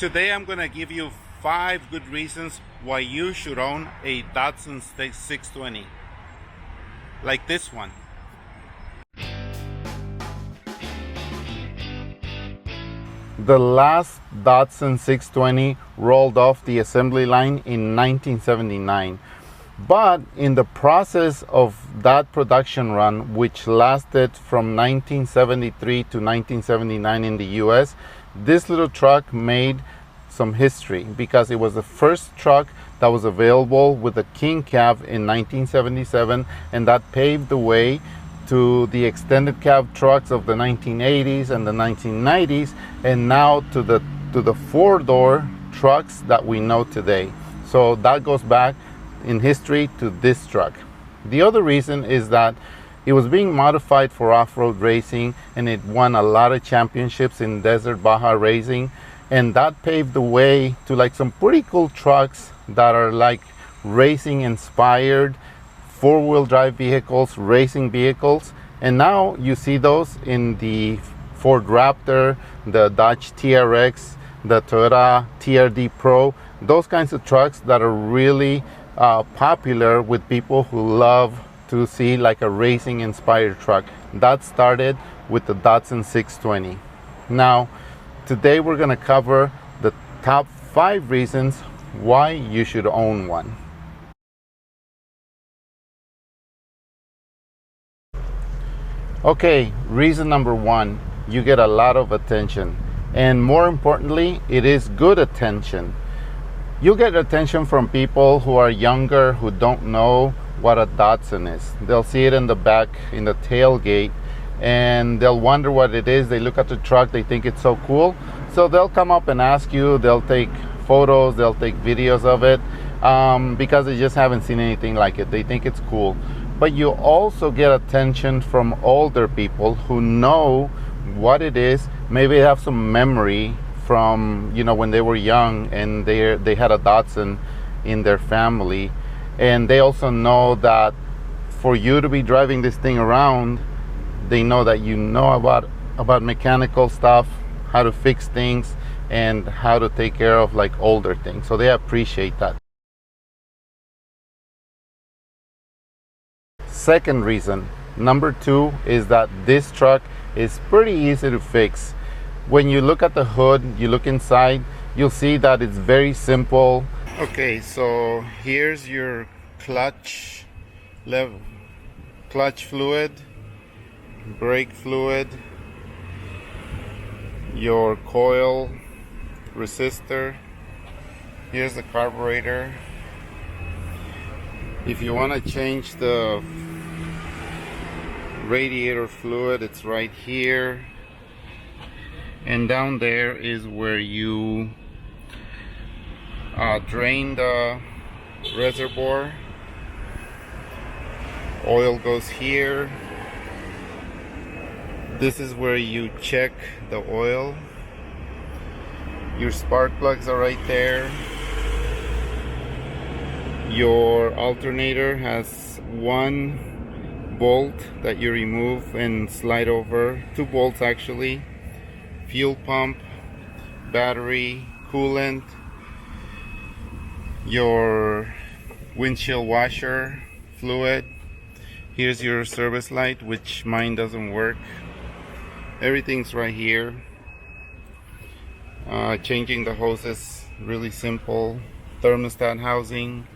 Today I'm gonna give you 5 good reasons why you should own a Datsun 620 like this one. The last Datsun 620 rolled off the assembly line in 1979. But in the process of that production run, which lasted from 1973 to 1979 in the US, this little truck made some history because it was the first truck that was available with a king cab in 1977, and that paved the way to the extended cab trucks of the 1980s and the 1990s, and now to the 4-door trucks that we know today. So that goes back in history to this truck. The other reason is that it was being modified for off-road racing, and it won a lot of championships in desert Baja racing, and that paved the way to like some pretty cool trucks that are like racing inspired, 4-wheel drive vehicles, racing vehicles. And now you see those in the Ford Raptor, the Dodge TRX, the Toyota TRD Pro, those kinds of trucks that are really popular with people who love to see like a racing inspired truck. That started with the Datsun 620. Now, today we're going to cover the top 5 reasons why you should own one. Okay, reason number 1, you get a lot of attention, and more importantly, it is good attention. You get attention from people who are younger, who don't know what a Datsun is. They'll see it in the back, in the tailgate, and they'll wonder what it is. They look at the truck, they think it's so cool. So they'll come up and ask you, they'll take photos, they'll take videos of it, because they just haven't seen anything like it. They think it's cool. But you also get attention from older people who know what it is. Maybe they have some memory from, you know, when they were young and they had a Datsun in their family, and they also know that for you to be driving this thing around, they know that you know about mechanical stuff, how to fix things, and how to take care of like older things. So they appreciate that. Second reason, number 2, is that this truck is pretty easy to fix. When you look at the hood, you look inside, you'll see that it's very simple. Okay, so here's your clutch fluid, brake fluid, your coil resistor. Here's the carburetor. If you want to change the radiator fluid, it's right here. And down there is where you drain the reservoir. Oil goes here. This is where you check the oil. Your spark plugs are right there. Your alternator has 1 bolt that you remove and slide over, 2 bolts actually. Fuel pump, battery, coolant, your windshield washer fluid. Here's your service light, which mine doesn't work. Everything's right here. Changing the hoses, really simple. Thermostat housing.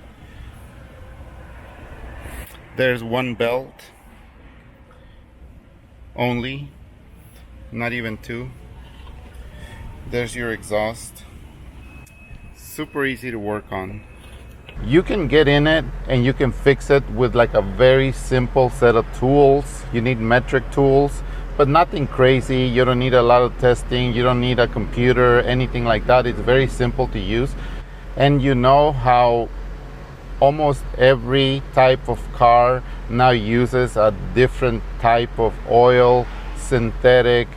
There's 1 belt only, not even 2. There's your exhaust. Super easy to work on. You can get in it and you can fix it with like a very simple set of tools. You need metric tools, but nothing crazy. You don't need a lot of testing. You don't need a computer, anything like that. It's very simple to use. And you know how almost every type of car now uses a different type of oil, synthetic,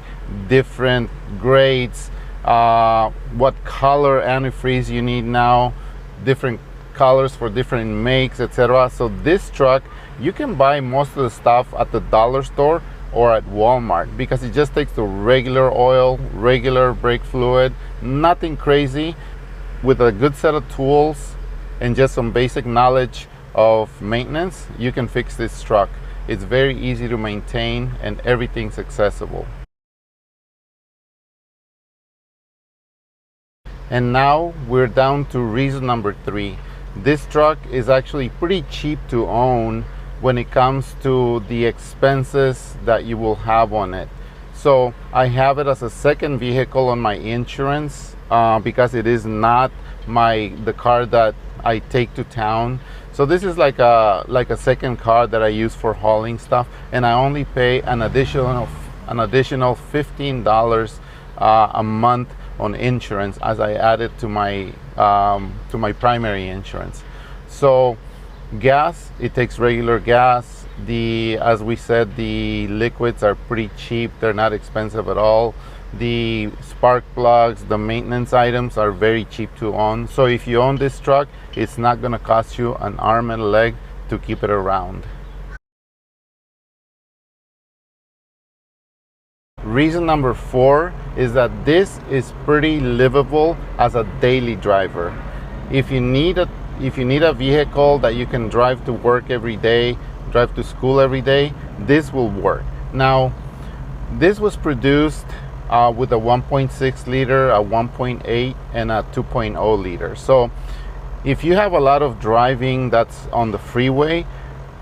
different grades, what color antifreeze you need now, different colors for different makes, etc. So this truck, you can buy most of the stuff at the dollar store or at Walmart, because it just takes the regular oil, regular brake fluid, nothing crazy. With a good set of tools and just some basic knowledge of maintenance, you can fix this truck. It's very easy to maintain and everything's accessible. And now we're down to reason number 3. This truck is actually pretty cheap to own when it comes to the expenses that you will have on it. So I have it as a second vehicle on my insurance because it is not the car that I take to town. So this is like a second car that I use for hauling stuff, and I only pay an additional $15 a month on insurance as I add it to my primary insurance. So gas, it takes regular gas. As we said, the liquids are pretty cheap. They're not expensive at all. The spark plugs, the maintenance items are very cheap to own. So if you own this truck, it's not going to cost you an arm and a leg to keep it around. Reason number 4 is that this is pretty livable as a daily driver. If you need a vehicle that you can drive to work every day, drive to school every day, this will work. Now, this was produced with a 1.6 liter, a 1.8, and a 2.0 liter. So if you have a lot of driving that's on the freeway,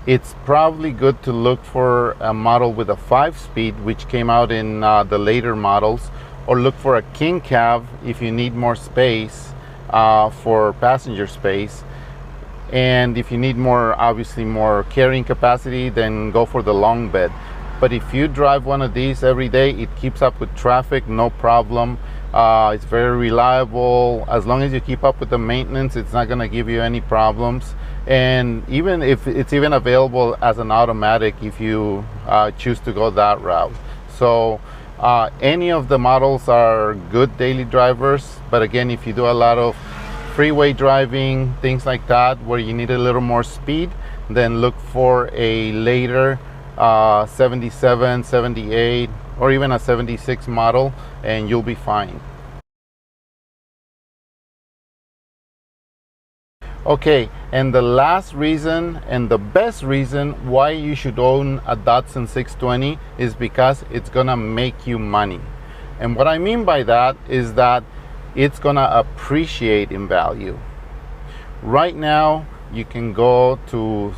it's probably good to look for a model with a 5-speed, which came out in the later models, or look for a king cab if you need more space for passenger space. And if you need obviously more carrying capacity, then go for the long bed. But if you drive one of these every day, it keeps up with traffic, no problem. It's very reliable. As long as you keep up with the maintenance, it's not going to give you any problems. And even if it's even available as an automatic if you choose to go that route. So any of the models are good daily drivers. But again, if you do a lot of freeway driving, things like that, where you need a little more speed, then look for a later 77, 78, or even a 76 model, and you'll be fine. Okay, and the last reason and the best reason why you should own a Datsun 620 is because it's gonna make you money. And what I mean by that is that it's gonna appreciate in value. Right now, you can go to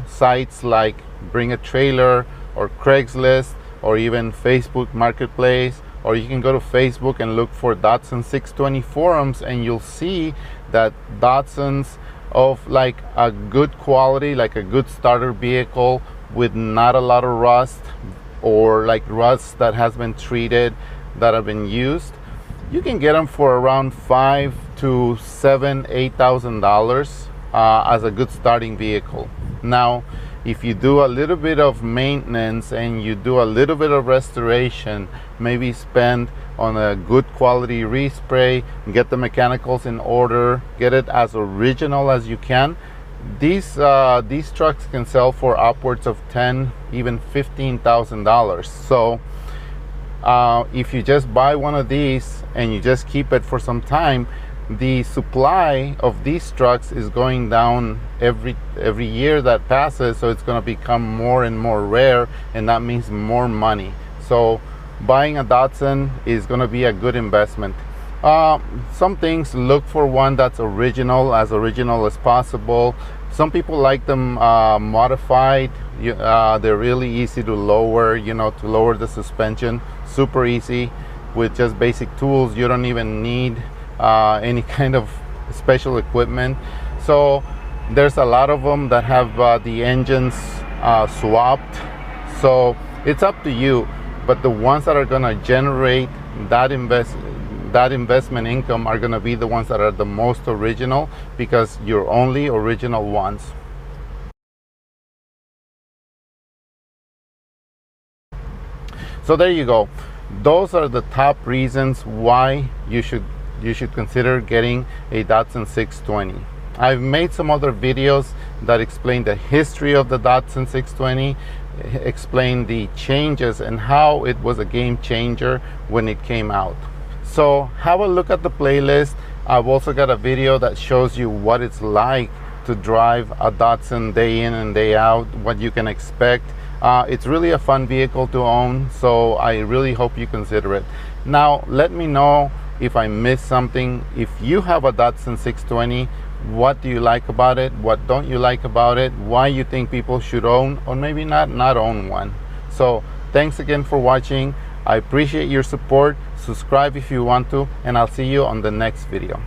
sites like Bring a Trailer or Craigslist or even Facebook Marketplace, or you can go to Facebook and look for Datsun 620 forums, and you'll see that Datsuns of like a good quality, like a good starter vehicle with not a lot of rust or like rust that has been treated, that have been used, you can get them for around $5,000 to $8,000 as a good starting vehicle. Now, if you do a little bit of maintenance and you do a little bit of restoration, maybe spend on a good quality respray, get the mechanicals in order, get it as original as you can, these trucks can sell for upwards of $10,000, even $15,000. So if you just buy one of these and you just keep it for some time, the supply of these trucks is going down every year that passes, so it's going to become more and more rare, and that means more money. So buying a Datsun is going to be a good investment. Some things, look for one that's original as possible. Some people like them modified. They're really easy to lower, to lower the suspension, super easy with just basic tools. You don't even need any kind of special equipment. So there's a lot of them that have the engines swapped, so it's up to you. But the ones that are going to generate that investment income are going to be the ones that are the most original, because you're only original ones. So there you go. Those are the top reasons why you should consider getting a Datsun 620. I've made some other videos that explain the history of the Datsun 620, explain the changes and how it was a game changer when it came out. So have a look at the playlist. I've also got a video that shows you what it's like to drive a Datsun day in and day out, what you can expect. It's really a fun vehicle to own, so I really hope you consider it. Now let me know if I missed something. If you have a Datsun 620, what do you like about it? What don't you like about it? Why you think people should own, or maybe not own one. So thanks again for watching. I appreciate your support. Subscribe if you want to, and I'll see you on the next video.